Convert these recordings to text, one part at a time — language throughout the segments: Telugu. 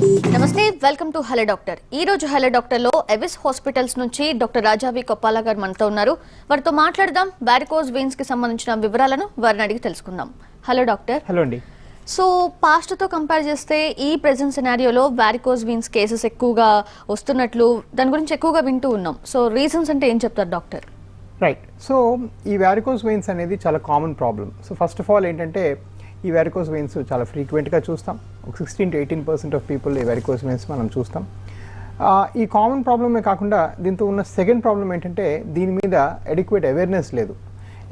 నమస్తే, వెల్కమ్ టు హలో డాక్టర్. ఈ రోజు హలో డాక్టర్ లో ఎవిస్ హాస్పిటల్స్ నుంచి డాక్టర్ రాజావి కొప్పాల గారు మనతో ఉన్నారు. వారితో మాట్లాడదాం. వారికోస్ వెయిన్స్ కి సంబంధించిన వివరాలను వారిని అడిగి తెలుసుకుందాం. Hello doctor. హలో అండి. సో పాస్ట్ తో కంపేర్ చేస్తే ఈ ప్రెజెంట్ సినారియోలో వారికోస్ వెయిన్స్ కేసెస్ ఎక్కువగా వస్తున్నట్లు దాని గురించి ఎక్కువగా వింటూ ఉన్నాం. సో రీజన్స్ అంటే ఏం చెప్తారు డాక్టర్? రైట్. సో ఈ వారికోస్ వెయిన్స్ అనేది చాలా common problem. So first of all ఏంటంటే ఈ వారికోస్ వెయిన్స్ చాలా ఫ్రీక్వెంట్గా చూస్తాం. ఒక 16 to 18% ఆఫ్ పీపుల్ ఈ వారికోస్ వెయిన్స్ మనం చూస్తాం. ఈ కామన్ ప్రాబ్లమే కాకుండా దీంతో ఉన్న సెకండ్ ప్రాబ్లం ఏంటంటే దీని మీద అడిక్వేట్ అవేర్నెస్ లేదు.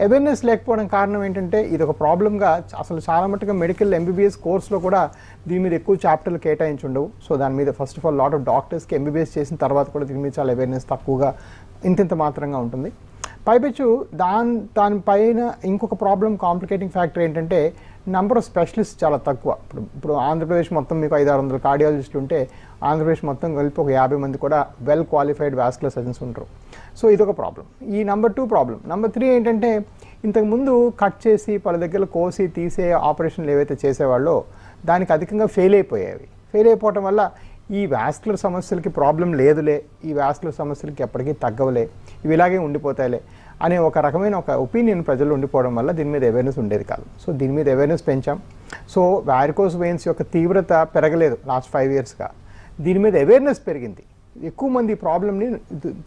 అవేర్నెస్ లేకపోవడం కారణం ఏంటంటే ఇది ఒక ప్రాబ్లంగా అసలు చాలా మట్టుగా మెడికల్ ఎంబీబీఎస్ కోర్స్లో కూడా దీని మీద ఎక్కువ చాప్టర్లు కేటాయించి ఉండవు. సో దాని మీద first of all lot of డాక్టర్స్కి ఎంబీబీఎస్ చేసిన తర్వాత కూడా దీని మీద చాలా అవేర్నెస్ తక్కువగా ఇంతింత మాత్రంగా ఉంటుంది. పైపెచ్చు దానిపైన ఇంకొక ప్రాబ్లం కాంప్లికేటింగ్ ఫ్యాక్టర్ ఏంటంటే నెంబర్ ఆఫ్ స్పెషలిస్ట్ చాలా తక్కువ. ఇప్పుడు ఆంధ్రప్రదేశ్ మొత్తం మీకు 500-600 కార్డియాలజిస్టులు ఉంటే ఆంధ్రప్రదేశ్ మొత్తం కలిపి ఒక 50 మంది కూడా వెల్ క్వాలిఫైడ్ వాస్కులర్ సర్జన్స్ ఉంటారు. సో ఇదొక ప్రాబ్లం. ఈ నెంబర్ 2 ప్రాబ్లం. నెంబర్ 3 ఏంటంటే ఇంతకుముందు కట్ చేసి పల దగ్గర కోసి తీసే ఆపరేషన్లు ఏవైతే చేసేవాళ్ళో దానికి అధికంగా ఫెయిల్ అయిపోవటం వల్ల ఈ వాస్కులర్ సమస్యలకి ప్రాబ్లం లేదులే, ఈ వాస్కులర్ సమస్యలకి ఎప్పటికీ తగ్గవలే, ఇవి ఇలాగే ఉండిపోతాయిలే అనే ఒక రకమైన ఒక ఒపీనియన్ ప్రజలు ఉండిపోవడం వల్ల దీని మీద అవేర్నెస్ ఉండేది కాదు. సో దీని మీద అవేర్నెస్ పెంచాం. సో వారికోస్ వెయిన్స్ యొక్క తీవ్రత పెరగలేదు లాస్ట్ 5 yearsగా. దీని మీద అవేర్నెస్ పెరిగింది. ఎక్కువ మంది ఈ ప్రాబ్లమ్ని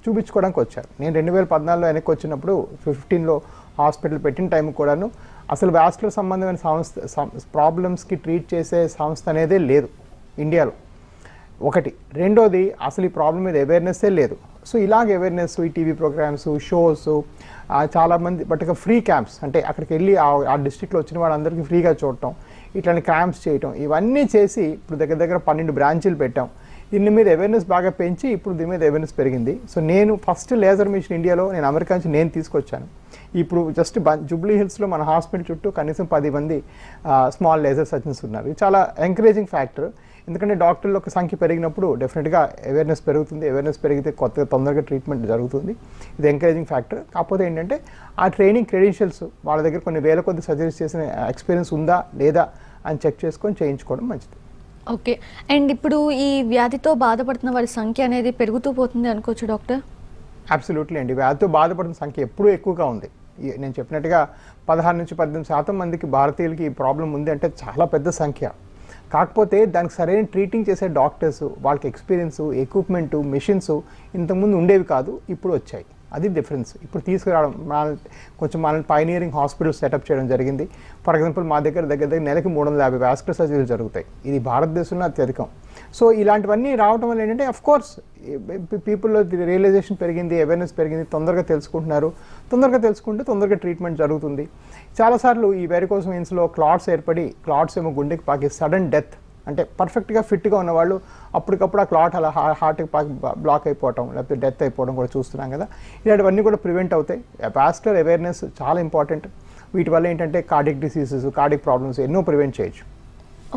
చూపించుకోవడానికి వచ్చారు. నేను 2014లో వెనక్కి వచ్చినప్పుడు 15లో హాస్పిటల్ పెట్టిన టైం కూడాను అసలు వాస్కులర్ సంబంధమైన ప్రాబ్లమ్స్కి ట్రీట్ చేసే సంస్థ అనేదే లేదు ఇండియాలో. ఒకటి. రెండోది అసలు ఈ ప్రాబ్లం మీద అవేర్నెస్సే లేదు. సో ఇలాగ అవేర్నెస్, ఈ టీవీ ప్రోగ్రామ్స్, షోస్, చాలామంది బట్గా ఫ్రీ క్యాంప్స్ అంటే అక్కడికి వెళ్ళి ఆ డిస్ట్రిక్ట్లో వచ్చిన వాళ్ళందరికీ ఫ్రీగా చూడటం, ఇట్లాంటి క్యాంప్స్ చేయటం, ఇవన్నీ చేసి ఇప్పుడు దగ్గర 12 బ్రాంచీలు పెట్టాం. దీని మీద అవేర్నెస్ బాగా పెంచి ఇప్పుడు దీని మీద అవేర్నెస్ పెరిగింది. సో నేను ఫస్ట్ లేజర్ మిషన్ ఇండియాలో నేను అమెరికా నుంచి నేను తీసుకొచ్చాను. ఇప్పుడు జస్ట్ జూబ్లీ హిల్స్లో మన హాస్పిటల్ చుట్టూ కనీసం 10 మంది స్మాల్ లేజర్ సర్జన్స్ ఉన్నారు. ఇది చాలా ఎంకరేజింగ్ ఫ్యాక్టర్. ఎందుకంటే డాక్టర్ల యొక్క సంఖ్య పెరిగినప్పుడు డెఫినెట్గా అవేర్నెస్ పెరుగుతుంది. అవేర్నెస్ పెరిగితే తొందరగా ట్రీట్మెంట్ జరుగుతుంది. ఇది ఎంకరేజింగ్ ఫ్యాక్టర్. కాకపోతే ఏంటంటే ఆ ట్రైనింగ్ క్రెడెన్షియల్స్ వాళ్ళ దగ్గర కొన్ని వేల కొద్ది సర్జరీస్ చేసిన ఎక్స్పీరియన్స్ ఉందా లేదా అని చెక్ చేసుకొని చేయించుకోవడం మంచిది. ఓకే. అండ్ ఇప్పుడు ఈ వ్యాధితో బాధపడుతున్న వారి సంఖ్య అనేది పెరుగుతూ పోతుంది అనుకోవచ్చు డాక్టర్? అబ్సల్యూట్లీ అండి. వ్యాధితో బాధపడుతున్న సంఖ్య ఎప్పుడూ ఎక్కువగా ఉంది. నేను చెప్పినట్టుగా 16 నుంచి 18% మందికి భారతీయులకి ఈ ప్రాబ్లం ఉంది అంటే చాలా పెద్ద సంఖ్య. కాకపోతే దానికి సరైన ట్రీటింగ్ చేసే డాక్టర్స్, వాళ్ళకి ఎక్స్పీరియన్సు, ఎక్విప్మెంటు, మెషిన్స్ ఇంతకుముందు ఉండేవి కాదు, ఇప్పుడు వచ్చాయి. అది డిఫరెన్స్. ఇప్పుడు తీసుకురావడం మనల్ని పైనియరింగ్ హాస్పిటల్ సెటప్ చేయడం జరిగింది. ఫర్ ఎగ్జాంపుల్ మా దగ్గర నెలకి 350 వాస్కులర్ సర్జరీలు జరుగుతాయి. ఇది భారతదేశంలో అత్యధికం. సో ఇలాంటివన్నీ రావడం వల్ల ఏంటంటే అఫ్కోర్స్ పీపుల్లో రియలైజేషన్ పెరిగింది, అవేర్నెస్ పెరిగింది, తొందరగా తెలుసుకుంటే తొందరగా ట్రీట్మెంట్ జరుగుతుంది. చాలాసార్లు ఈ వారికోస్ వెయిన్స్లో క్లాట్స్ ఏర్పడి క్లాట్స్ ఏమో గుండెకి పాకి సడన్ డెత్, అంటే పర్ఫెక్ట్గా ఫిట్గా ఉన్నవాళ్ళు అప్పటికప్పుడు ఆ క్లాట్ అలా హార్ట్కి పాకి బ్లాక్ అయిపోవటం లేకపోతే డెత్ అయిపోవడం కూడా చూస్తున్నాం కదా. ఇలాంటివన్నీ కూడా ప్రివెంట్ అవుతాయి. వాస్కులర్ అవేర్నెస్ చాలా ఇంపార్టెంట్. వీటి వల్ల ఏంటంటే కార్డియక్ డిసీజెస్, కార్డియక్ ప్రాబ్లమ్స్ ఎన్నో ప్రివెంట్ చేయొచ్చు.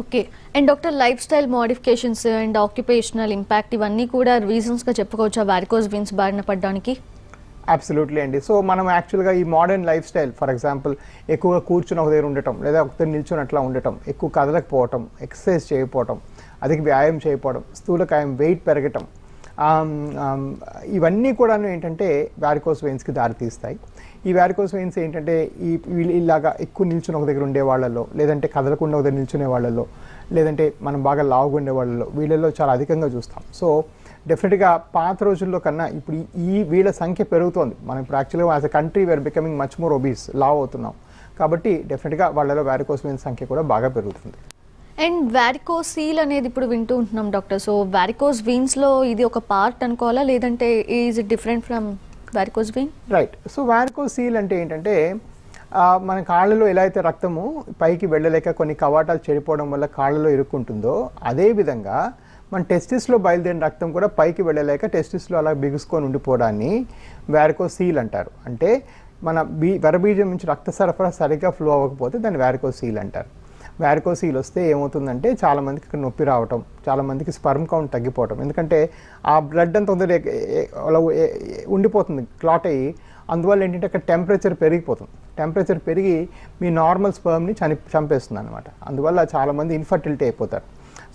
Okay. And doctor, life style modifications and occupational impact ఇవన్నీ కూడా రీజన్స్గా చెప్పుకోవచ్చా వారికోస్ వెయిన్స్ బారిన పడడానికి? అబ్సల్యూట్లీ అండి. సో మనం యాక్చువల్గా ఈ modern life style, for example ఎక్కువగా కూర్చుని ఒక దగ్గర ఉండటం లేదా ఒక దగ్గర నిల్చొని అట్లా ఉండటం, ఎక్కువ కదలకపోవటం, ఎక్సర్సైజ్ చేయకపోవటం, అధిక వ్యాయామం చేయకపోవడం, స్థూలకాయం, వెయిట్ పెరగటం, ఇవన్నీ కూడా ఏంటంటే వారికోస్ వెయిన్స్కి దారితీస్తాయి. ఈ వారికోస్ వెయిన్స్ ఏంటంటే ఇలాగా ఎక్కువ నిల్చుని ఒక దగ్గర ఉండే వాళ్ళలో, లేదంటే కదలకుండా ఒక దగ్గర నిల్చునే వాళ్ళలో, లేదంటే మనం బాగా లావుగా ఉండే వాళ్ళలో, వీళ్ళల్లో చాలా అధికంగా చూస్తాం. సో డెఫినెట్గా పాత రోజుల్లో కన్నా ఇప్పుడు వీళ్ళ సంఖ్య పెరుగుతోంది. మనం ఇప్పుడు యాక్చువల్గా as a country we are becoming much more obese, లావ్ అవుతున్నాం. కాబట్టి డెఫినెట్గా వాళ్ళలో వారికోస్ వెయిన్స్ సంఖ్య కూడా బాగా పెరుగుతుంది. అండ్ వారికోసీల్ అనేది ఇప్పుడు వింటూ ఉంటున్నాం డాక్టర్. సో వారికోస్ వెయిన్స్లో ఇది ఒక పార్ట్ అనుకోవాలా, లేదంటే is it different from varicose vein? Right. So varicocele అంటే ఏంటంటే మన కాళ్ళలో ఎలా అయితే రక్తము పైకి వెళ్ళలేక కొన్ని కవాటాలు చెడిపోవడం వల్ల కాళ్ళలో ఇరుక్కుంటుందో, అదేవిధంగా మన టెస్టిస్లో బయలుదేరిన రక్తం కూడా పైకి వెళ్ళలేక టెస్టిస్లో అలా బిగుసుకొని ఉండిపోవడాన్ని వారికోసీల్ అంటారు. అంటే మన వరబీజం నుంచి రక్త సరఫరా సరిగ్గా ఫ్లో అవ్వకపోతే దాన్ని వారికోసీల్ అంటారు. వారికోసీల్ వస్తే ఏమవుతుందంటే చాలామందికి ఇక్కడ నొప్పి రావటం, చాలామందికి స్పర్మ్ కౌంట్ తగ్గిపోవటం. ఎందుకంటే ఆ బ్లడ్ అంత అలా ఉండిపోతుంది క్లాట్ అయ్యి. అందువల్ల ఏంటంటే అక్కడ టెంపరేచర్ పెరిగిపోతుంది. టెంపరేచర్ పెరిగి మీ నార్మల్ స్పర్మ్ని చంపేస్తుంది అనమాట. అందువల్ల చాలామంది ఇన్ఫర్టిలిటీ అయిపోతారు.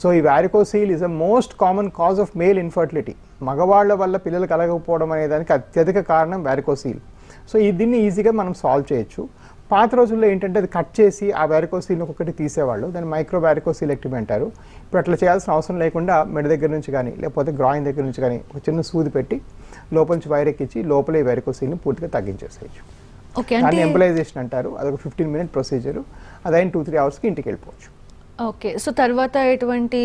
సో ఈ varicocele is a most common cause of male infertility. మగవాళ్ళ వల్ల పిల్లలు కలగకపోవడం అనే దానికి అత్యధిక కారణం వ్యారికోసీల్. సో దీన్ని ఈజీగా మనం సాల్వ్ చేయొచ్చు. పాత రోజుల్లో ఏంటంటే అది కట్ చేసి ఆ వ్యారికోసీల్ని ఒక్కొక్కటి తీసేవాళ్ళు, దాన్ని మైక్రో వ్యారికోసీలెక్టమీ అంటారు. ఇప్పుడు అట్లా చేయాల్సిన అవసరం లేకుండా మెడ దగ్గర నుంచి కానీ లేకపోతే గ్రాయిన్ దగ్గర నుంచి కానీ ఒక చిన్న సూది పెట్టి లోపల నుంచి వైర్ ఎక్కించి లోపల ఈ వ్యారికోసీల్ని పూర్తిగా తగ్గించేసేయచ్చు. దాన్ని ఎంబలైజేషన్ అంటారు. అదొక 15-minute ప్రొసీజర్. అదైన 2-3 అవర్స్కి ఇంటికి వెళ్ళిపోవచ్చు. ఓకే. సో తర్వాత ఎటువంటి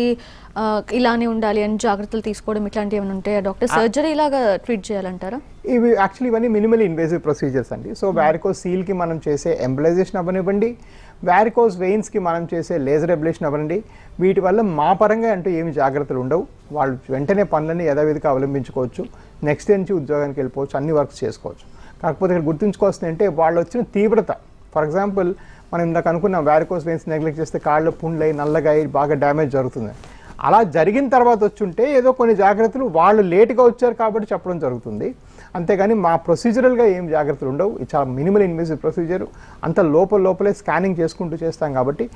ఇలానే ఉండాలి అని జాగ్రత్తలు తీసుకోవడం ఇట్లాంటివి ఏమైనా ఉంటాయా డాక్టర్? సర్జరీ లాగా ట్రీట్ చేయాలంటారా? ఇవి యాక్చువల్లీ ఇవన్నీ మినిమల్ ఇన్వేజివ్ ప్రొసీజర్స్ అండి. సో వ్యారికోస్ సీల్కి మనం చేసే ఎంబలైజేషన్ అవ్వనివ్వండి, వ్యారికోస్ వెయిన్స్కి మనం చేసే లేజర్ ఎబ్లేషన్ అవ్వండి, వీటి వల్ల మా పరంగా అంటూ ఏమి జాగ్రత్తలు ఉండవు. వాళ్ళు వెంటనే పనులని యథావిధిగా అవలంబించుకోవచ్చు, నెక్స్ట్ డే నుంచి ఉద్యోగానికి వెళ్ళిపోవచ్చు, అన్ని వర్క్స్ చేసుకోవచ్చు. కాకపోతే ఇక్కడ గుర్తుంచుకోవాల్సింది అంటే వాళ్ళు వచ్చిన తీవ్రత. ఫర్ ఎగ్జాంపుల్ మనం ఇందాక అనుకున్నాం వ్యారికోస్ వెయిన్స్ నెగ్లెక్ట్ చేస్తే కాళ్ళు పుండ్లై నల్లగా బాగా డ్యామేజ్ జరుగుతుంది. అలా జరిగిన తర్వాత వచ్చుంటే ఏదో కొన్ని జాగ్రత్తలు వాళ్ళు లేట్గా వచ్చారు కాబట్టి చెప్పడం జరుగుతుంది. అంతేగాని మా ప్రొసీజరల్గా ఏం జాగ్రత్తలు ఉండవు. ఇది చాలా మినిమల్ ఇన్వేసివ్ ప్రొసీజర్. అంత లోపలే స్కానింగ్ చేసుకుంటూ చేస్తాం కాబట్టి,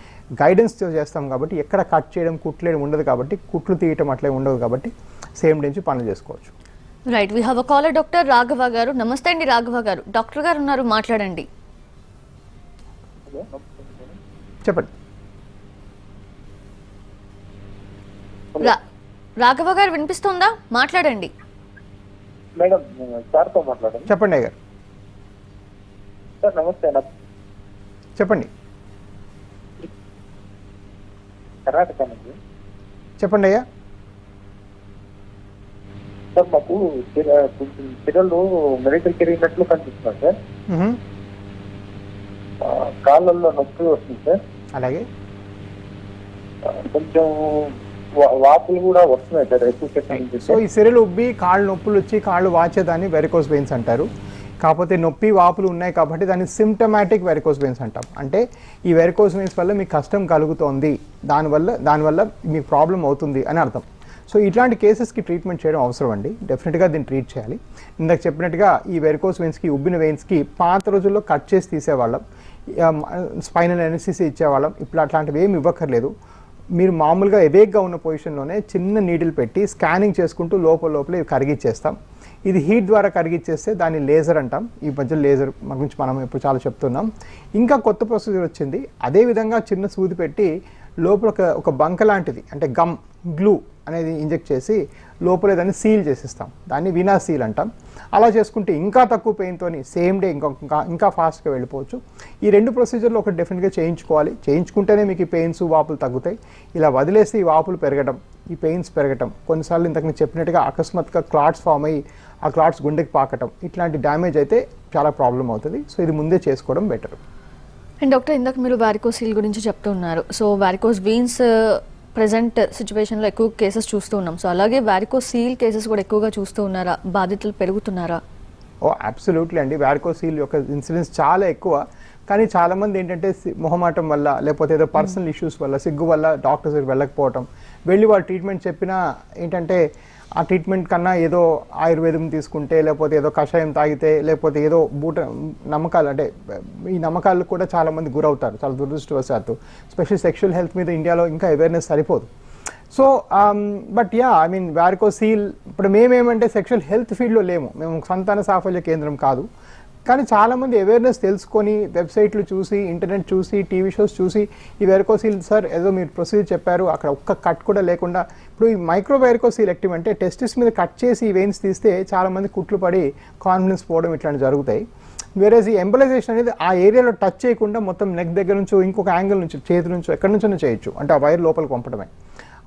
గైడెన్స్ చేస్తాం కాబట్టి, ఎక్కడ కట్ చేయడం కుట్లేయడం ఉండదు కాబట్టి, కుట్లు తీయటం అట్లే ఉండదు కాబట్టి సేమ్ డే నుంచి పనులు చేసుకోవచ్చు. Right, we have a caller doctor Raghava garu. నమస్తే అండి రాఘవ గారు, డాక్టర్ గారు ఉన్నారు, మాట్లాడండి. చెప్పండి. రాఘవ గారు వినిపిస్తుందా? మాట్లాడండి. మేడం సార్తో మాట్లాడండి. చెప్పండి అయ్యారు. సార్ నమస్తే. చెప్పండి. కర్ణాటక నుంచి. చెప్పండి అయ్యా. సార్ మాకు పిల్లలు మెడికల్ తిరిగినట్లు కనిపిస్తున్నారు సార్. కాళ్ళల్లో నొప్పి వస్తుంది సార్. అలాగే కొంచెం వాపులు కూడా వస్తున్నాయి సార్ ఎక్కువ. సో ఈ సిరలు ఉబ్బి కాళ్ళు నొప్పులు వచ్చి కాళ్ళు వాచేదాన్ని వెరికోస్ వెయిన్స్ అంటారు. కాకపోతే నొప్పి వాపులు ఉన్నాయి కాబట్టి దాన్ని సిమ్టమాటిక్ వెరికోస్ వెయిన్స్ అంటాం. అంటే ఈ వెరికోస్ వెయిన్స్ వల్ల మీకు కష్టం కలుగుతోంది, దానివల్ల మీకు ప్రాబ్లం అవుతుంది అని అర్థం. సో ఇట్లాంటి కేసెస్కి ట్రీట్మెంట్ చేయడం అవసరం అండి. డెఫినెట్గా దీన్ని ట్రీట్ చేయాలి. ఇందాక చెప్పినట్టుగా ఈ వెరికోస్ వెయిన్స్కి ఉబ్బిన వెయిన్స్కి పాత రోజుల్లో కట్ చేసి తీసేవాళ్ళం, స్పైనల్ ఎనస్థీసియా ఇచ్చేవాళ్ళం. ఇప్పుడు అట్లాంటివి ఏమి ఇవ్వక్కర్లేదు. మీరు మామూలుగా ఎవేక్గా ఉన్న పొజిషన్లోనే చిన్న నీడిల్ పెట్టి స్కానింగ్ చేసుకుంటూ లోపల ఇవి కరిగిచ్చేస్తాం. ఇది హీట్ ద్వారా కరిగిచ్చేస్తే దాన్ని లేజర్ అంటాం. ఈ మధ్య లేజర్ గురించి మనం ఇప్పుడు చాలా చెప్తున్నాం. ఇంకా కొత్త ప్రొసీజర్ వచ్చింది. అదేవిధంగా చిన్న సూది పెట్టి లోపల ఒక బంక లాంటిది అంటే గ్లూ అనేది ఇంజెక్ట్ చేసి లోపల దాన్ని సీల్ చేసిస్తాం. దాన్ని వినా సీల్ అంటాం. అలా చేసుకుంటే ఇంకా తక్కువ పెయిన్తో సేమ్ డే ఇంకా ఫాస్ట్గా వెళ్ళిపోవచ్చు. ఈ 2 ప్రొసీజర్లు ఒకటి డెఫినెట్గా చేయించుకోవాలి. చేయించుకుంటేనే మీకు ఈ పెయిన్స్ వాపులు తగ్గుతాయి. ఇలా వదిలేసి ఈ వాపులు పెరగడం, ఈ పెయిన్స్ పెరగటం, కొన్నిసార్లు ఇంతకు నేను చెప్పినట్టుగా అకస్మాత్తుగా క్లాట్స్ ఫామ్ అయ్యి ఆ క్లాట్స్ గుండెకి పాకటం, ఇట్లాంటి డ్యామేజ్ అయితే చాలా ప్రాబ్లం అవుతుంది. సో ఇది ముందే చేసుకోవడం బెటర్. అండ్ డాక్టర్ ఇందాక మీరు వారికోసీల్ గురించి చెప్తూ ఉన్నారు. సో వారికోస్ వెయిన్స్ ప్రెసెంట్ సిచ్యువేషన్లో ఎక్కువ కేసెస్ చూస్తూ ఉన్నాం. సో అలాగే వారికోసీల్ కేసెస్ కూడా ఎక్కువగా చూస్తూ ఉన్నారా? బాధితులు పెరుగుతున్నారా? అబ్సల్యూట్లీ అండి. వారికోసీల్ యొక్క ఇన్సిడెన్స్ చాలా ఎక్కువ. కానీ చాలామంది ఏంటంటే మొహమాటం వల్ల లేకపోతే ఏదో పర్సనల్ ఇష్యూస్ వల్ల సిగ్గు వల్ల డాక్టర్స్ వెళ్ళకపోవటం, వెళ్ళి వాళ్ళు ట్రీట్మెంట్ చెప్పినా ఏంటంటే ఆ ట్రీట్మెంట్ కన్నా ఏదో ఆయుర్వేదం తీసుకుంటే లేకపోతే ఏదో కషాయం తాగితే లేకపోతే ఏదో నమ్మకాలు అంటే ఈ నమ్మకాలు కూడా చాలామంది గురవుతారు చాలా దురదృష్టవశాత్తు. స్పెషల్ సెక్షువల్ హెల్త్ మీద ఇండియాలో ఇంకా అవేర్నెస్ సరిపోదు. సో బట్ ఐ మీన్ వారికోసీల్ ఇప్పుడు మేమేమంటే సెక్షువల్ హెల్త్ ఫీల్డ్లో లేము, మేము సంతాన సాఫల్య కేంద్రం కాదు. కానీ చాలామంది అవేర్నెస్ తెలుసుకొని వెబ్సైట్లు చూసి ఇంటర్నెట్ చూసి టీవీ షోస్ చూసి ఈ వెరికోసీల్ సార్ ఏదో మీరు ప్రొసీజర్ చెప్పారు అక్కడ ఒక్క కట్ కూడా లేకుండా, ఇప్పుడు ఈ మైక్రో వెరికోసీలెక్టమీ అంటే టెస్టిస్ మీద కట్ చేసి ఈ వెయిన్స్ తీస్తే చాలామంది కుట్లు పడి కాన్ఫిడెన్స్ పోవడం ఇట్లాంటివి జరుగుతాయి. వేరేజ్ ఈ ఎంబలైజేషన్ అనేది ఆ ఏరియాలో టచ్ చేయకుండా మొత్తం నెక్ దగ్గర నుంచో ఇంకొక యాంగిల్ నుంచి చేతి నుంచో ఎక్కడి నుంచో చేయొచ్చు, అంటే ఆ వైర్ లోపలికి పంపడమే.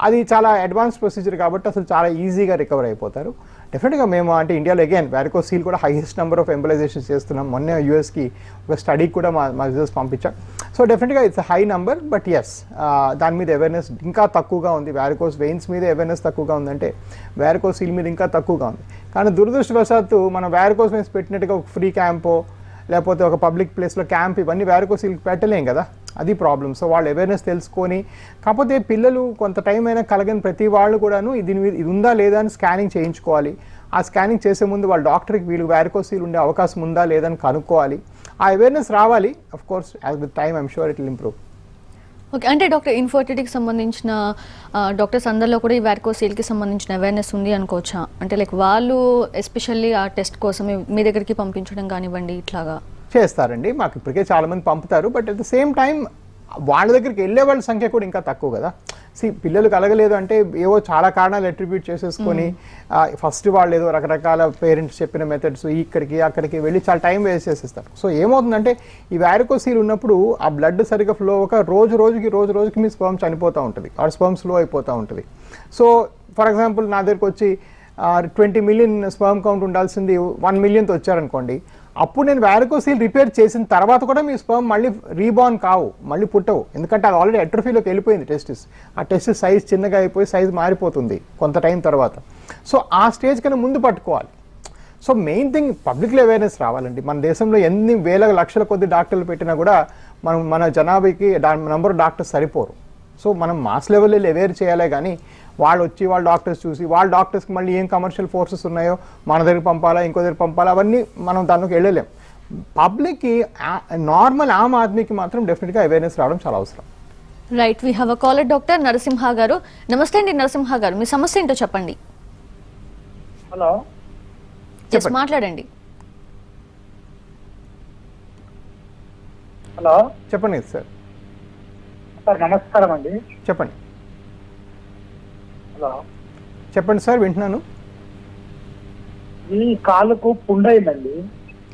అది చాలా అడ్వాన్స్ ప్రొసీజర్ కాబట్టి అసలు చాలా ఈజీగా రికవర్ అయిపోతారు. డెఫినెట్గా మేము అంటే ఇండియాలో అగైన్ వారికోసీల్ కూడా హైయెస్ట్ నెంబర్ ఆఫ్ ఎంబలైజేషన్స్ చేస్తున్నాం. మొన్న యూఎస్కి ఒక స్టడీ కూడా మా రిజల్ట్స్ పంపించాం. సో డెఫినెట్గా ఇట్స్ హై నెంబర్. బట్ ఎస్ దాని మీద అవేర్నెస్ ఇంకా తక్కువగా ఉంది. వారికోస్ వెయిన్స్ మీద అవేర్నెస్ తక్కువగా ఉందంటే వారికోసీల్ మీద ఇంకా తక్కువగా ఉంది. కానీ దురదృష్టవశాత్తు మనం వారికోస్ వెయిన్స్ పెట్టినట్టుగా ఒక ఫ్రీ క్యాంపో లేకపోతే ఒక పబ్లిక్ ప్లేస్లో క్యాంప్ ఇవన్నీ వారికోసీల్కి పెట్టలేం కదా, అది ప్రాబ్లం. సో వాళ్ళు అవేర్నెస్ తెలుసుకొని, కాకపోతే పిల్లలు కొంత టైం అయినా కలగని ప్రతి వాళ్ళు కూడాను దీని మీద ఇది ఉందా లేదా అని స్కానింగ్ చేయించుకోవాలి. ఆ స్కానింగ్ చేసే ముందు వాళ్ళ డాక్టర్కి వీళ్ళు వారికోసీల్ ఉండే అవకాశం ఉందా లేదని కనుక్కోవాలి. ఆ అవేర్నెస్ రావాలి. Of course as with time I'm sure it will improve. Okay, అంటే డాక్టర్ ఇన్ఫర్టిలిటీకి సంబంధించిన డాక్టర్స్ అందరిలో కూడా ఈ వారికోసీల్కి సంబంధించిన అవేర్నెస్ ఉంది అనుకోవచ్చా? అంటే లైక్ వాళ్ళు ఎస్పెషల్లీ ఆ టెస్ట్ కోసం మీ దగ్గరికి పంపించడం కానివ్వండి ఇట్లాగా చేస్తారండి. మాకు ఇప్పటికే చాలామంది పంపుతారు, but at the same time వాళ్ళ దగ్గరికి వెళ్ళే వాళ్ళ సంఖ్య కూడా ఇంకా తక్కువ కదా. పిల్లలు కలగలేదు అంటే ఏవో చాలా కారణాలు అట్రిబ్యూట్ చేసేసుకొని ఫస్ట్ వాళ్ళు ఏదో రకరకాల పేరెంట్స్ చెప్పిన మెథడ్స్ ఇక్కడికి అక్కడికి వెళ్ళి చాలా టైం వేస్ట్ చేసేస్తారు. సో ఏమవుతుందంటే ఈ వారికోసీల్ ఉన్నప్పుడు ఆ బ్లడ్ సరిగ్గా ఫ్లో ఒక రోజు రోజుకి మీ స్పర్మ్ చనిపోతూ ఉంటుంది, ఆ స్పర్మ్ స్లో అయిపోతూ ఉంటుంది. సో ఫర్ ఎగ్జాంపుల్ నా దగ్గరికి వచ్చి 20 మిలియన్ స్పర్మ్ కౌంట్ ఉండాల్సింది 1 మిలియన్తో వచ్చారనుకోండి, అప్పుడు నేను వారికోసీల్ రిపేర్ చేసిన తర్వాత కూడా మీ స్పర్మ్ మళ్ళీ రీబార్న్ కావు, మళ్ళీ పుట్టవు. ఎందుకంటే అది ఆల్రెడీ అట్రోఫీలోకి వెళ్ళిపోయింది టెస్టిస్. ఆ టెస్టిస్ సైజ్ చిన్నగా అయిపోయి సైజ్ మారిపోతుంది కొంత టైం తర్వాత. సో ఆ స్టేజ్ కన్నా ముందు పట్టుకోవాలి. సో మెయిన్ థింగ్ పబ్లిక్లో అవేర్నెస్ రావాలండి. మన దేశంలో ఎన్ని వేల లక్షల కొద్ది డాక్టర్లు పెట్టినా కూడా మన జనాభాకి నెంబర్ ఆఫ్ డాక్టర్స్ సరిపోరు. సో మనం మాస్ లెవెల్లో అవేర్ చేయాలి, కానీ వాళ్ళు వచ్చి వాళ్ళ డాక్టర్స్ చూసి వాళ్ళ డాక్టర్స్కి మళ్ళీ ఏం కమర్షియల్ ఫోర్సెస్ ఉన్నాయో మన దగ్గర పంపాలా ఇంకో దగ్గర పంపాలా అవన్నీ మనం దానిలోకి వెళ్ళలేం. పబ్లిక్కి నార్మల్ ఆమ్ ఆద్మీకి మాత్రం డెఫినెట్గా అవేర్నెస్ రావడం చాలా అవసరం. Right, we have a caller doctor Narasimha garu. నమస్తే అండి నరసింహ గారు, మీ సమస్య ఏంటో చెప్పండి. హలో, మాట్లాడండి. హలో చెప్పండి సార్. సార్ నమస్కారం అండి. చెప్పండి. హలో చెప్పండి సార్, వింటున్నాను. ఈ కాలుకు పుండయిందండి.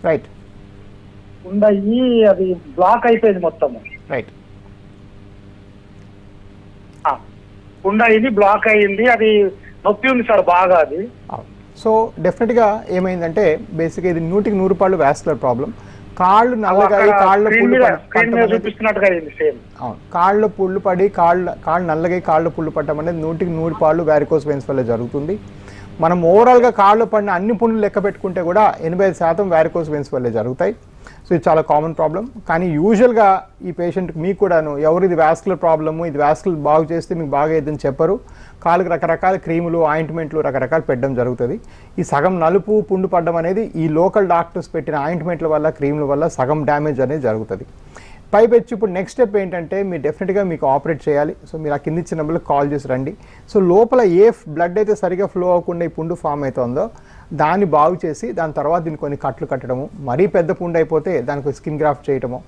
రైట్. పుండయి అది బ్లాక్ అయిపోయింది మొత్తము. రైట్. పుండయింది, బ్లాక్ అయ్యింది, అది నొప్పి ఉంది సార్ బాగా అది. సో డెఫినెట్గా ఏమైందంటే బేసిక్గా ఇది 100% వాస్కులర్ ప్రాబ్లం. కాళ్ళు నల్లగా కాళ్ళు కాళ్ళు పుళ్ళు పడి కాళ్ళు నల్లగా కాళ్ళు పుళ్ళు పడటం అనేది 100% వారికోస్ వెయిన్స్ వల్ల జరుగుతుంది. మనం ఓవరాల్గా కాళ్ళు పడిన అన్ని పుండ్లు లెక్క పెట్టుకుంటే కూడా 85% వారికోస్ వెయిన్స్ వల్లే జరుగుతాయి. సో ఇది చాలా కామన్ ప్రాబ్లం. కానీ యూజువల్గా ఈ పేషెంట్కి మీకు కూడాను ఎవరు ఇది వాస్కులర్ ప్రాబ్లము, ఇది వాస్కులర్ బాగు చేస్తే మీకు బాగా ఏదని చెప్పరు. కాళ్ళకి రకరకాల క్రీములు ఆయింట్మెంట్లు రకరకాలు పెట్టడం జరుగుతుంది. ఈ సగం నలుపు పుండు పడడం అనేది ఈ లోకల్ డాక్టర్స్ పెట్టిన ఆయింట్మెంట్ల వల్ల క్రీముల వల్ల సగం డ్యామేజ్ అనేది జరుగుతుంది. పైపెచ్చి ఇప్పుడు నెక్స్ట్ స్టెప్ ఏంటంటే మీరు డెఫినెట్గా మీకు ఆపరేట్ చేయాలి. సో మీరు ఆ కింద ఇచ్చిన నెంబర్కి కాల్ చేసి రండి. సో లోపల ఏ బ్లడ్ అయితే సరిగా ఫ్లో అవ్వకుండా ఈ పుండు ఫామ్ అవుతుందో దాన్ని బాగు చేసి దాని తర్వాత దీన్ని కొన్ని కట్లు కట్టడము, మరీ పెద్ద పుండు అయిపోతే దానికి స్కిన్ గ్రాఫ్ట్ చేయడము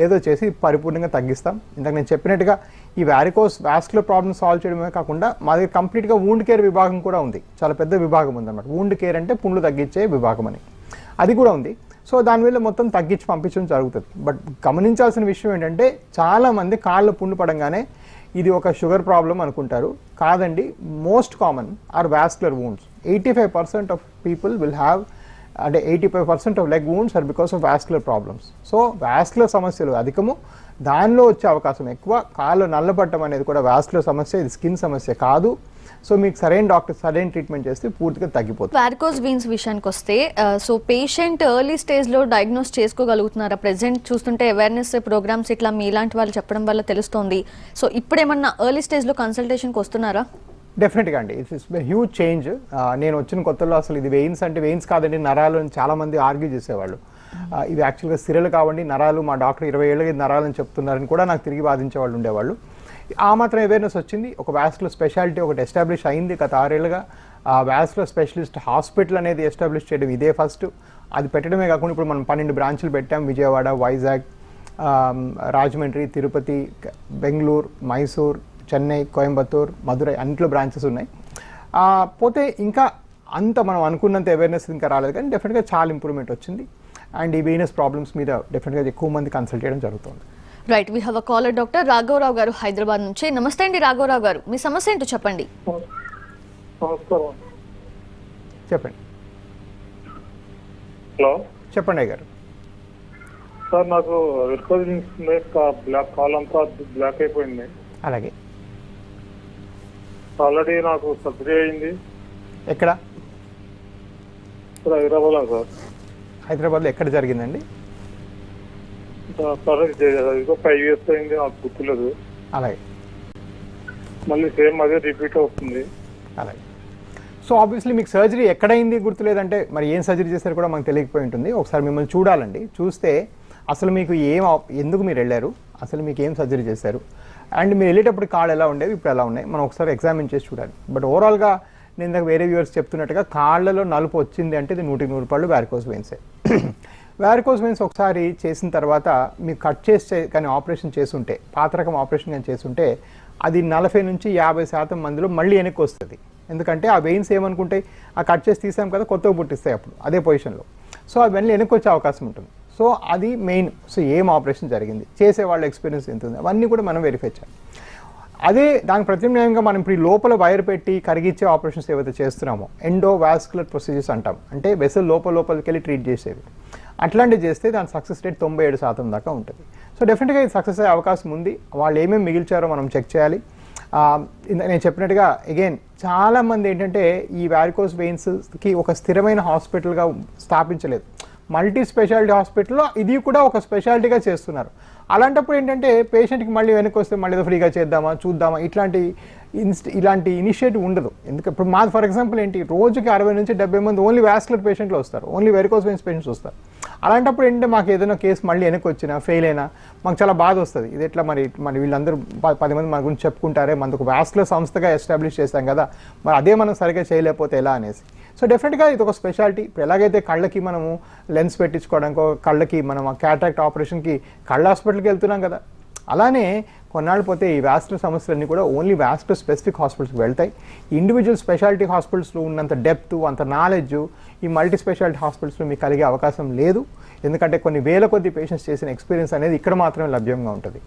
ఏదో చేసి పరిపూర్ణంగా తగ్గిస్తాం. ఇందాక నేను చెప్పినట్టుగా ఈ వారికోస్ వాస్కులర్ ప్రాబ్లమ్ సాల్వ్ చేయడమే కాకుండా మా దగ్గర కంప్లీట్గా వూండ్ కేర్ విభాగం కూడా ఉంది. చాలా పెద్ద విభాగం ఉందన్నమాట. వూండ్ కేర్ అంటే పుండ్లు తగ్గించే విభాగం అని, అది కూడా ఉంది. సో దానివల్ల మొత్తం తగ్గించి పంపించడం జరుగుతుంది. బట్ గమనించాల్సిన విషయం ఏంటంటే చాలామంది కాళ్ళ పుండు పడంగానే ఇది ఒక షుగర్ ప్రాబ్లం అనుకుంటారు. కాదండి, most common are vascular wounds. 85% of people will have, అంటే 85% of leg wounds are because of vascular problems. So vascular సమస్యలు అధికము, దానిలో వచ్చే అవకాశం ఎక్కువ. కాళ్ళు నల్లబట్టడం అనేది కూడా వాస్కులర్ సమస్య, ఇది స్కిన్ సమస్య కాదు. సో మీకు సరైన డాక్టర్ సరైన ట్రీట్మెంట్ చేస్తే పూర్తిగా తగ్గిపోతుంది. వారికోస్ వెయిన్స్ విషయానికి వస్తే సో పేషెంట్ ఎర్లీ స్టేజ్లో డయాగ్నోస్ చేసుకోగలుగుతున్నారా? ప్రెసెంట్ చూస్తుంటే అవేర్నెస్ ప్రోగ్రామ్స్ ఇట్లా మీలాంటి వాళ్ళు చెప్పడం వల్ల తెలుస్తోంది. సో ఇప్పుడు ఏమన్నా ఎర్లీ స్టేజ్లో కన్సల్టేషన్కి వస్తున్నారా? డెఫినెట్గా అండి, ఇట్స్ హ్యూజ్ చేంజ్. నేను వచ్చిన కొత్తలో అసలు ఇది వెయిన్స్ అంటే వెయిన్స్ కాదండి నరాలు అని చాలామంది ఆర్గ్యూ చేసేవాళ్ళు. ఇవి యాక్చువల్గా సిరలు కావండి నరాలు, మా డాక్టర్ 20 ఏళ్ళకి నరాలని చెప్తున్నారని కూడా నాకు తిరిగి వాదించే వాళ్ళు ఉండేవాళ్ళు. ఆ మాత్రం అవేర్నెస్ వచ్చింది. ఒక వాస్కులర్ స్పెషాలిటీ ఒకటి ఎస్టాబ్లిష్ అయింది గత 6 ఏళ్ళుగా. వాస్కులర్ స్పెషలిస్ట్ హాస్పిటల్ అనేది ఎస్టాబ్లిష్ చేయడం ఇదే ఫస్ట్. అది పెట్టడమే కాకుండా ఇప్పుడు మనం 12 బ్రాంచులు పెట్టాం. విజయవాడ, వైజాగ్, రాజమండ్రి, తిరుపతి, బెంగళూరు, మైసూర్, చెన్నై, కోయంబత్తూర్, మధురై అన్నింటిలో బ్రాంచెస్ ఉన్నాయి. పోతే ఇంకా అంత మనం అనుకున్నంత అవేర్నెస్ ఇంకా రాలేదు, కానీ డెఫినెట్గా చాలా ఇంప్రూవ్మెంట్ వచ్చింది. అండ్ ఈ వీనస్ ప్రాబ్లమ్స్ మీద డెఫినెట్గా ఎక్కువ మంది కన్సల్ట్ చేయడం జరుగుతుంది. Right, we have a caller doctor రాఘవరావు గారు హైదరాబాద్ నుంచి. నమస్తే అండి రాఘవరావు గారు, మీ సమస్య ఏంటో చెప్పండి. చెప్పండి. హలో చెప్పండి గారు. సార్ నాకు బ్లాక్ కాల్ అంతా బ్లాక్ అయిపోయింది. అలాగే ఆల్రెడీ నాకు సర్జరీ అయింది. ఎక్కడ? హైదరాబాద్ సార్. హైదరాబాద్లో ఎక్కడ జరిగిందండి? 5 years అయింది, నాకు గుర్తులేదు. అలాగే మళ్ళీ సేమ్ అదే రిపీట్ అవుతుంది. అలాగే. సో ఆబ్వియస్లీ మీకు సర్జరీ ఎక్కడైంది గుర్తులేదంటే మరి ఏం సర్జరీ చేశారు కూడా మనకు తెలియకపోయి ఉంటుంది. ఒకసారి మిమ్మల్ని చూడాలండి. చూస్తే అసలు మీకు ఎందుకు మీరు వెళ్ళారు, అసలు మీకు ఏం సర్జరీ చేశారు, అండ్ మీరు వెళ్ళేటప్పుడు కాళ్ళు ఎలా ఉండేవి ఇప్పుడు ఎలా ఉన్నాయి మనం ఒకసారి ఎగ్జామిన్ చేసి చూడాలి. బట్ ఓవరాల్గా నేను ఇందాక వేరే వ్యూవర్స్ చెప్తున్నట్టుగా కాళ్ళలో నలుపు వచ్చింది అంటే ఇది 100% వ్యారికోస్ వెయిన్సే. వ్యారికోస్ వెయిన్స్ ఒకసారి చేసిన తర్వాత మీకు కట్ చేస్తే కానీ ఆపరేషన్ చేసుంటే, పాత రకం ఆపరేషన్ కానీ చేసుంటే అది 40 నుంచి 50% మందిలో మళ్ళీ వెనక్కి వస్తుంది. ఎందుకంటే ఆ వెయిన్స్ ఏమనుకుంటాయి, ఆ కట్ చేసి తీసాం కదా కొత్తగా పుట్టిస్తాయి అప్పుడు అదే పొజిషన్లో. సో అది మళ్ళీ వెనక్కి వచ్చే అవకాశం ఉంటుంది. సో అది మెయిన్. సో ఏం ఆపరేషన్ జరిగింది, చేసే వాళ్ళ ఎక్స్పీరియన్స్ ఎంత ఉంది, అవన్నీ కూడా మనం వెరిఫై చేయాలి. అదే దానికి ప్రత్యామ్నాయంగా మనం ఇప్పుడు ఈ లోపల వైర్ పెట్టి కరిగిచ్చే ఆపరేషన్స్ ఏవైతే చేస్తున్నామో ఎండోవాస్కులర్ ప్రొసీజర్స్ అంటాం, అంటే వెసల్ లోపలికి వెళ్ళి ట్రీట్ చేసేవి. అట్లాంటివి చేస్తే దాని సక్సెస్ రేట్ 97% దాకా ఉంటుంది. సో డెఫినెట్గా ఇది సక్సెస్ అయ్యే అవకాశం ఉంది. వాళ్ళు ఏమేమి మిగిల్చారో మనం చెక్ చేయాలి. నేను చెప్పినట్టుగా అగైన్ చాలామంది ఏంటంటే ఈ వ్యారికోస్ వెయిన్స్కి ఒక స్థిరమైన హాస్పిటల్గా స్థాపించలేదు. మల్టీ స్పెషాలిటీ హాస్పిటల్లో ఇది కూడా ఒక స్పెషాలిటీగా చేస్తున్నారు. అలాంటప్పుడు ఏంటంటే పేషెంట్కి మళ్ళీ వెనక్కి వస్తే మళ్ళీ ఏదో ఫ్రీగా చేద్దామా చూద్దామా ఇలాంటి ఇనిషియేటివ్ ఉండదు. ఎందుకంటే ఇప్పుడు మాది ఫర్ ఎగ్జాంపుల్ ఏంటి, రోజుకి 60 నుంచి 70 మంది ఓన్లీ వాస్కులర్ పేషెంట్లు వస్తారు, ఓన్లీ వెరికోస్ వెయిన్స్ పేషెంట్స్ వస్తారు. అలాంటప్పుడు ఏంటంటే మాకు ఏదైనా కేసు మళ్ళీ వెనక్కి వచ్చినా ఫెయిల్ అయినా మాకు చాలా బాధ వస్తుంది. ఇది ఎట్లా మరి వీళ్ళందరూ 10 మంది మన గురించి చెప్పుకుంటారే, మనకు వాస్కులర్ సంస్థగా ఎస్టాబ్లిష్ చేశాం కదా, మరి అదే మనం సరిగ్గా చేయలేకపోతే ఎలా అనేసి. సో డెఫినెట్గా ఇది ఒక స్పెషాలిటీ. ఇప్పుడు ఎలాగైతే కళ్ళకి మనము లెన్స్ పెట్టించుకోవడానికో, కళ్ళకి మనం క్యాటరాక్ట్ ఆపరేషన్కి కళ్ళ హాస్పిటల్కి వెళ్తున్నాం కదా, అలానే కొన్నాళ్ళు పోతే ఈ వాస్కులర్ సమస్యలన్నీ కూడా ఓన్లీ వాస్కులర్ స్పెసిఫిక్ హాస్పిటల్స్కి వెళ్తాయి. ఇండివిజువల్ స్పెషాలిటీ హాస్పిటల్స్లో ఉన్నంత డెప్త్, అంత నాలెడ్జ్ ఈ మల్టీ స్పెషాలిటీ హాస్పిటల్స్లో మీకు కలిగే అవకాశం లేదు. ఎందుకంటే కొన్ని వేల కొద్ది పేషెంట్స్ చేసిన ఎక్స్పీరియన్స్ అనేది ఇక్కడ మాత్రమే లభ్యంగా ఉంటుంది.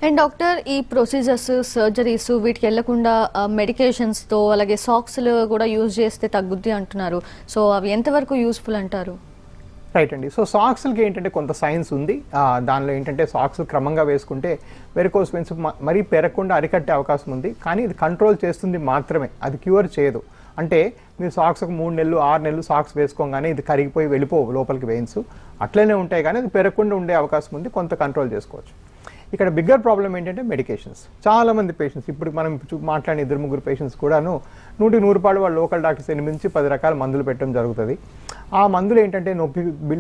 అండ్ డాక్టర్, ఈ ప్రొసీజర్స్, సర్జరీస్ వీటికి వెళ్లకుండా మెడికేషన్స్తో అలాగే సాక్స్లు కూడా యూజ్ చేస్తే తగ్గుద్ది అంటున్నారు. సో అవి ఎంతవరకు యూస్ఫుల్ అంటారు? రైట్ అండి. సో సాక్స్లకి ఏంటంటే కొంత సైన్స్ ఉంది. దానిలో ఏంటంటే సాక్స్ క్రమంగా వేసుకుంటే వెరికోస్ వెయిన్స్ మరీ పెరగకుండా అరికట్టే అవకాశం ఉంది. కానీ ఇది కంట్రోల్ చేస్తుంది మాత్రమే, అది క్యూర్ చేయదు. అంటే మీరు సాక్స్ ఒక 3 నెలలు 6 నెలలు సాక్స్ వేసుకోగానే ఇది కరిగిపోయి వెళ్ళిపోవు లోపలికి వెయిన్స్, అట్లనే ఉంటాయి. కానీ అది పెరగకుండా ఉండే అవకాశం ఉంది, కొంత కంట్రోల్ చేసుకోవచ్చు. ఇక్కడ బిగ్గర్ ప్రాబ్లం ఏంటంటే మెడికేషన్స్. చాలామంది పేషెంట్స్, ఇప్పుడు మనం మాట్లాడిన 2-3 పేషెంట్స్ కూడాను 100% వాళ్ళు లోకల్ డాక్టర్స్ 8 నుంచి 10 రకాల మందులు పెట్టడం జరుగుతుంది. ఆ మందులు ఏంటంటే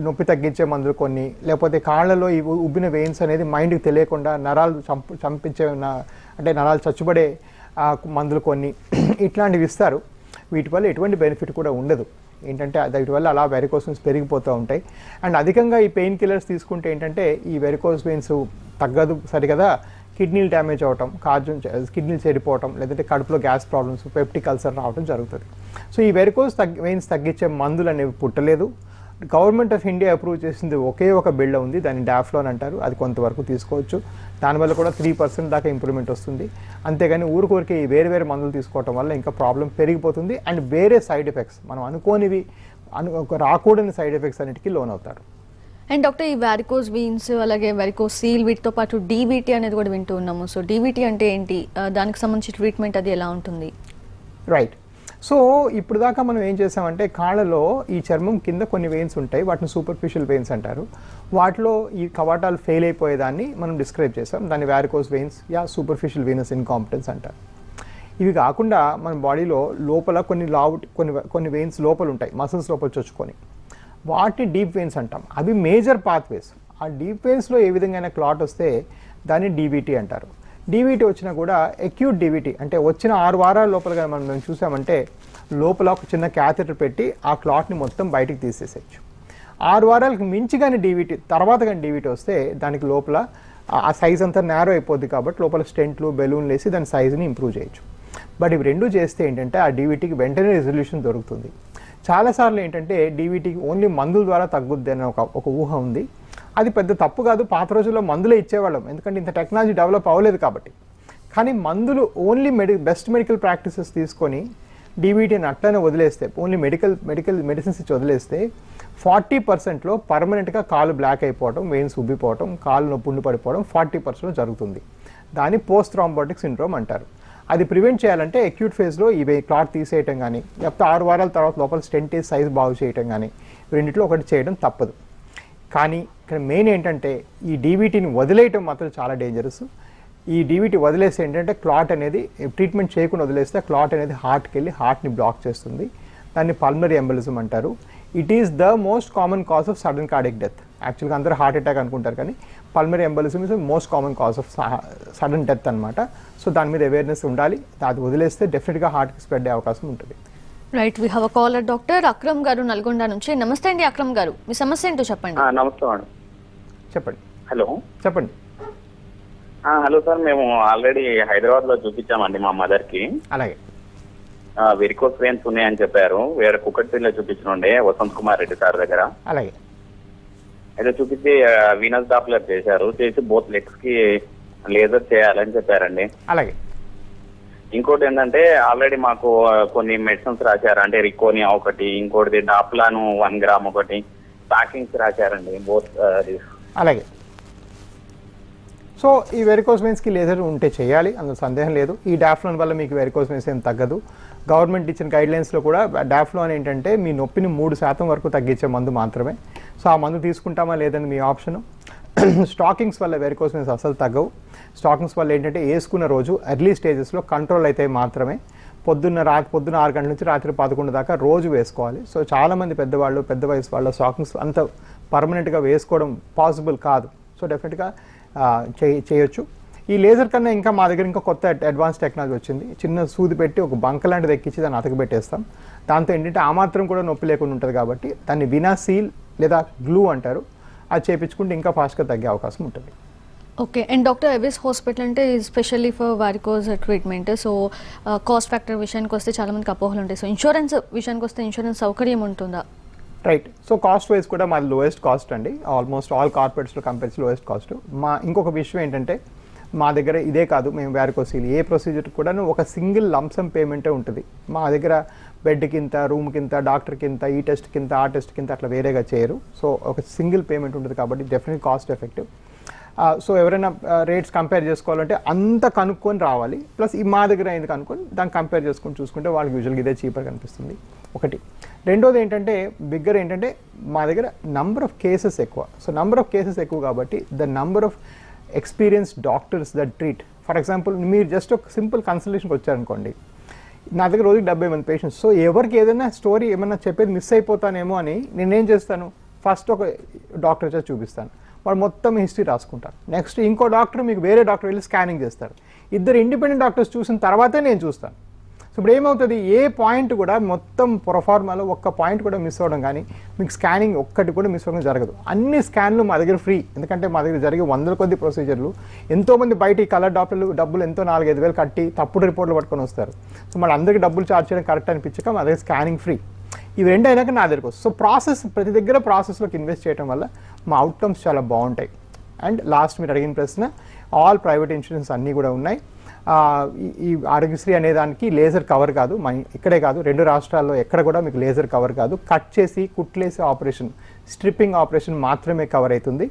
నొప్పి తగ్గించే మందులు కొన్ని, లేకపోతే కాళ్ళలో ఈ ఉబ్బిన వెయిన్స్ అనేది మైండ్కి తెలియకుండా నరాలు చంపించే అంటే నరాలు చచ్చుబడే మందులు కొన్ని ఇట్లాంటివి ఇస్తారు. వీటి వల్ల ఎటువంటి బెనిఫిట్ కూడా ఉండదు. ఏంటంటే వీటి వల్ల అలా వెరికోస్ వెయిన్స్ పెరిగిపోతూ ఉంటాయి. అండ్ అధికంగా ఈ పెయిన్ కిల్లర్స్ తీసుకుంటే ఏంటంటే ఈ వెరికోస్ వెయిన్స్ తగ్గదు సరిగదా, కిడ్నీలు డ్యామేజ్ అవటం, కిడ్నీలు చెడిపోవటం, లేదంటే కడుపులో గ్యాస్ ప్రాబ్లమ్స్, పెప్టిక్ అల్సర్ రావడం జరుగుతుంది. సో ఈ వెరికోస్ వెయిన్స్ తగ్గించే మందులు అనేవి పుట్టలేదు. గవర్నమెంట్ ఆఫ్ ఇండియా అప్రూవ్ చేసింది ఒకే ఒక బిళ్ళ ఉంది, దాన్ని డాఫ్లోన్ అంటారు. అది కొంతవరకు తీసుకోవచ్చు. దానివల్ల కూడా 3% దాకా ఇంప్రూవ్మెంట్ వస్తుంది. అంతేగాని ఊరికే వేరే మందులు తీసుకోవటం వల్ల ఇంకా ప్రాబ్లం పెరిగిపోతుంది. అండ్ వేరే సైడ్ ఎఫెక్ట్స్, మనం అనుకోనివి రాకూడని సైడ్ ఎఫెక్ట్స్ అన్నిటికీ లోన్ అవుతారు. అండ్ డాక్టర్, ఈ వారికోస్ వెయిన్స్ అలాగే వారికోస్ సీల్ వీటితో పాటు డీవీటీ అనేది కూడా వింటూ ఉన్నాము. సో డీవీటీ అంటే ఏంటి, దానికి సంబంధించి ట్రీట్మెంట్ అది ఎలా ఉంటుంది? రైట్. సో ఇప్పుడు దాకా మనం ఏం చేసామంటే కాళ్ళలో ఈ చర్మం కింద కొన్ని వెయిన్స్ ఉంటాయి, వాటిని సూపర్ఫిషియల్ వెయిన్స్ అంటారు. వాటిలో ఈ కవాటాలు ఫెయిల్ అయిపోయేదాన్ని మనం డిస్క్రైబ్ చేసాం, దాన్ని varicose veins yeah superficial Venus incompetence అంటారు. ఇవి కాకుండా మన బాడీలో లోపల కొన్ని వెయిన్స్ లోపల ఉంటాయి, మసిల్స్ లోపల చొచ్చుకొని, వాటిని డీప్ వెయిన్స్ అంటాం. అవి మేజర్ పాత్వేస్. ఆ డీప్ వెయిన్స్లో ఏ విధంగా క్లాట్ వస్తే దాన్ని డీవీటీ అంటారు. డీవీటీ వచ్చినా కూడా అక్యూట్ డీవీటీ అంటే వచ్చిన 6 వారాల లోపలగా మనం చూసామంటే లోపల ఒక చిన్న క్యాథెటర్ పెట్టి ఆ క్లాట్ని మొత్తం బయటికి తీసేసేయచ్చు. 6 వారాలకు మించి కానీ డీవీటీ తర్వాత కానీ డీవీటీ వస్తే దానికి లోపల ఆ సైజ్ అంతా నేరో అయిపోద్ది, కాబట్టి లోపల స్టెంట్లు బెలూన్లు వేసి దాని సైజుని ఇంప్రూవ్ చేయొచ్చు. బట్ ఇవి రెండు చేస్తే ఏంటంటే ఆ డీవీటీకి వెంటనే రెజల్యూషన్ దొరుకుతుంది. చాలాసార్లు ఏంటంటే డీవీటీకి ఓన్లీ మందుల ద్వారా తగ్గుద్ది అనే ఒక ఊహ ఉంది. అది పెద్ద తప్పు కాదు. పాత రోజుల్లో మందులే ఇచ్చేవాళ్ళం, ఎందుకంటే ఇంత టెక్నాలజీ డెవలప్ అవ్వలేదు కాబట్టి. కానీ మందులు ఓన్లీ బెస్ట్ మెడికల్ ప్రాక్టీసెస్ తీసుకొని డీవీటీని అట్లనే వదిలేస్తే, ఓన్లీ మెడిసిన్స్ ఇచ్చి వదిలేస్తే 40%లో పర్మనెంట్గా కాలు బ్లాక్ అయిపోవడం, వెయిన్స్ ఉబ్బిపోవడం, కాలు పుండు పడిపోవడం 40% జరుగుతుంది. దాన్ని పోస్ట్ థ్రాంబోటిక్ సిండ్రోమ్ అంటారు. అది ప్రివెంట్ చేయాలంటే అక్యూట్ ఫేజ్లో ఇవి క్లాట్ తీసేయటం కానీ, లేకపోతే 6 వారాల తర్వాత లోపల స్టెంట్ వేసి సైజ్ బాగు చేయటం కానీ, రెండిట్లో ఒకటి చేయడం తప్పదు. కానీ ఇక్కడ మెయిన్ ఏంటంటే ఈ డీవీటీని వదిలేయటం మాత్రం చాలా డేంజరస్. ఈ డీవీటీ వదిలేస్తే ఏంటంటే క్లాట్ అనేది ట్రీట్మెంట్ చేయకుండా వదిలేస్తే క్లాట్ అనేది హార్ట్కి వెళ్ళి హార్ట్ని బ్లాక్ చేస్తుంది. దాన్ని పల్మనరీ ఎంబలిజం అంటారు. It is the most common cause of sudden cardiac death. యాక్చువల్గా అందరూ హార్ట్ అటాక్ అనుకుంటారు, కానీ pulmonary embolism is most common cause of sudden death అనమాట. సో దాని మీద అవేర్నెస్ ఉండాలి. అది వదిలేస్తే డెఫినెట్గా హార్ట్కి స్ప్రెడ్ అయ్యే అవకాశం ఉంటుంది. Right, we have a caller doctor Akram garu Nalgonda నుంచి. నమస్తే అండి అక్రమ్ గారు, మీ సమస్య ఏంటో చెప్పండి. నమస్తే మేడం. చెప్పండి. హలో చెప్పండి. హలో సార్, మేము ఆల్రెడీ హైదరాబాద్ లో చూపించామండి మా మదర్ కి. అలాగే వెరికోస్ వెయిన్స్ ఉన్నాయని చెప్పారు. వేరే కుక్కట్పల్లిలో చూపించండి వసంత్ కుమార్ రెడ్డి సార్ దగ్గర. అలాగే అయితే చూపించి వీనస్ డాప్లర్ చేశారు, చేసి బోత్ లెగ్స్ కి లేజర్ చేయాలని చెప్పారండి. అలాగే ఇంకోటి ఏంటంటే ఆల్రెడీ మాకు కొన్ని మెడిసిన్స్ రాశారు, అంటే రికోనియా ఒకటి, ఇంకోటి డాప్లాను 1 గ్రామ్ ఒకటి, ప్యాకింగ్స్ రాశారండి బోత్. అలాగే సో ఈ వెరికోస్ వెయిన్స్కి లేజర్ ఉంటే చేయాలి, అందులో సందేహం లేదు. ఈ డాఫ్లోన్ వల్ల మీకు వెరికోస్ వెయిన్స్ ఏం తగ్గదు. గవర్నమెంట్ ఇచ్చిన గైడ్లైన్స్లో కూడా డాఫ్లోన్ ఏంటంటే మీ నొప్పిని 3% వరకు తగ్గించే మందు మాత్రమే. సో ఆ మందు తీసుకుంటామా లేదని మీ ఆప్షను. స్టాకింగ్స్ వల్ల వెరికోస్ వెయిన్స్ అసలు తగ్గవు. స్టాకింగ్స్ వల్ల ఏంటంటే వేసుకున్న రోజు ఎర్లీ స్టేజెస్లో కంట్రోల్ అయితే మాత్రమే. పొద్దున్న 6 గంటల నుంచి రాత్రి 11 దాకా రోజు వేసుకోవాలి. సో చాలామంది పెద్దవాళ్ళు, పెద్ద వయసు వాళ్ళ స్టాకింగ్స్ అంత పర్మనెంట్గా వేసుకోవడం పాసిబుల్ కాదు. సో డెఫినెట్గా చేయొచ్చు. ఈ లేజర్ కన్నా ఇంకా మా దగ్గర ఇంకా కొత్త అడ్వాన్స్ టెక్నాలజీ వచ్చింది. చిన్న సూది పెట్టి ఒక బంక లాంటిది ఎక్కించి దాన్ని అతకబెట్టేస్తాం. దాంతో ఏంటంటే ఆ మాత్రం కూడా నొప్పి లేకుండా ఉంటుంది కాబట్టి దాన్ని వినాసీల్ లేదా గ్లూ అంటారు. అది చేయించుకుంటే ఇంకా ఫాస్ట్గా తగ్గే అవకాశం ఉంటుంది. Okay, and doctor Avis hospital అంటే specially for varicose treatment. So cost factor విషయానికి వస్తే చాలా మందికి అపోహలు ఉంటాయి. సో ఇన్సూరెన్స్ విషయానికి వస్తే ఇన్సూరెన్స్ సౌకర్యం ఉంటుందా? రైట్. సో కాస్ట్ వైజ్ కూడా మాది లోయెస్ట్ కాస్ట్ అండి. ఆల్మోస్ట్ ఆల్ కార్పొరేట్స్లో కంపేర్ చేసి లోయెస్ట్ కాస్ట్. ఇంకొక విషయం ఏంటంటే మా దగ్గర ఇదే కాదు, మేము వారికోసీల్ ఏ ప్రొసీజర్ కూడా ఒక సింగిల్ లంసమ్ పేమెంటే ఉంటుంది. మా దగ్గర బెడ్కింత, రూమ్కింత, డాక్టర్కింత, ఈ టెస్ట్కింత, ఆ టెస్ట్కింత అట్లా వేరేగా చేయరు. సో ఒక సింగిల్ పేమెంట్ ఉంటుంది కాబట్టి డెఫినెట్లీ కాస్ట్ ఎఫెక్టివ్. సో ఎవరైనా రేట్స్ కంపేర్ చేసుకోవాలంటే అంత కనుక్కొని రావాలి. ప్లస్ మా దగ్గర అయింది కనుక్కొని దాన్ని కంపేర్ చేసుకొని చూసుకుంటే వాళ్ళకి యూజువల్గా ఇదే చీపర్ కనిపిస్తుంది. ఒకటి. రెండోది ఏంటంటే బిగ్గర్ ఏంటంటే మా దగ్గర నంబర్ ఆఫ్ కేసెస్ ఎక్కువ. సో నంబర్ ఆఫ్ కేసెస్ ఎక్కువ కాబట్టి the number of experienced doctors that treat. For example మీరు జస్ట్ ఒక సింపుల్ కన్సల్టేషన్కి వచ్చారనుకోండి, నా దగ్గర రోజుకి 70 మంది పేషెంట్స్. సో ఎవరికి ఏదైనా స్టోరీ ఏమైనా చెప్పేది మిస్ అయిపోతానేమో అని నేనేం చేస్తాను, ఫస్ట్ ఒక డాక్టర్ వచ్చి చూపిస్తాను, వాడు మొత్తం హిస్టరీ రాసుకుంటారు. నెక్స్ట్ ఇంకో డాక్టర్ మీకు వేరే డాక్టర్ వెళ్ళి స్కానింగ్ చేస్తారు. ఇద్దరు ఇండిపెండెంట్ డాక్టర్స్ చూసిన తర్వాతే నేను చూస్తాను. సో ఇప్పుడు ఏమవుతుంది, ఏ పాయింట్ కూడా మొత్తం ప్రొఫార్మాలో ఒక్క పాయింట్ కూడా మిస్ అవ్వడం కానీ మీకు స్కానింగ్ ఒక్కటి కూడా మిస్ అవ్వడం జరగదు. అన్ని స్కాన్లు మా దగ్గర ఫ్రీ. ఎందుకంటే మా దగ్గర జరిగే 100 కొద్ది ప్రొసీజర్లు. ఎంతోమంది బయట ఈ కలర్ డాక్టర్లు డబ్బులు ఎంతో 4-5 వేలు కట్టి తప్పుడు రిపోర్ట్లు పట్టుకొని వస్తారు. సో మన అందరికీ డబ్బులు ఛార్జ్ చేయడం కరెక్ట్ అనిపించక మా దగ్గర స్కానింగ్ ఫ్రీ. ఇవి రెండు అయినాక నా దగ్గరకు వస్తుంది. సో ప్రాసెస్ ప్రతి దగ్గర ప్రాసెస్లోకి ఇన్వెస్ట్ చేయడం వల్ల మా అవుట్కమ్స్ చాలా బాగుంటాయి. అండ్ లాస్ట్ మీరు అడిగిన ప్రశ్న, ఆల్ ప్రైవేట్ ఇన్సూరెన్స్ అన్నీ కూడా ఉన్నాయి. ఈ ఆరోగ్యశ్రీ అనే దానికి లేజర్ కవర్ కాదు, ఇక్కడే కాదు 2 రాష్ట్రాల్లో ఎక్కడ కూడా మీకు లేజర్ కవర్ కాదు. కట్ చేసి కుట్లేసే ఆపరేషన్, స్ట్రిప్పింగ్ ఆపరేషన్ మాత్రమే కవర్ అవుతుంది.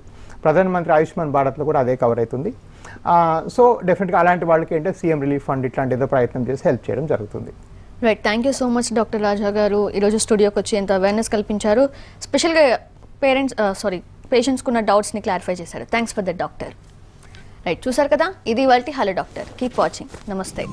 ప్రధానమంత్రి ఆయుష్మాన్ భారత్లో కూడా అదే కవర్ అవుతుంది. సో డెఫినెట్గా అలాంటి వాళ్ళకి ఏంటంటే సీఎం రిలీఫ్ ఫండ్ ఇట్లాంటి ఏదో ప్రయత్నం చేసి హెల్ప్ చేయడం జరుగుతుంది. Right, thank you so much doctor Raja గారు. ఈరోజు స్టూడియోకి వచ్చి ఎంత అవేర్నెస్ కల్పించారు. స్పెషల్గా పేషెంట్స్కి ఉన్న డౌట్స్ని క్లారిఫై చేశారు. Thanks for that doctor. Right, చూసారు కదా, ఇది ఇవాల్టి హలో డాక్టర్. Keep watching. నమస్తే.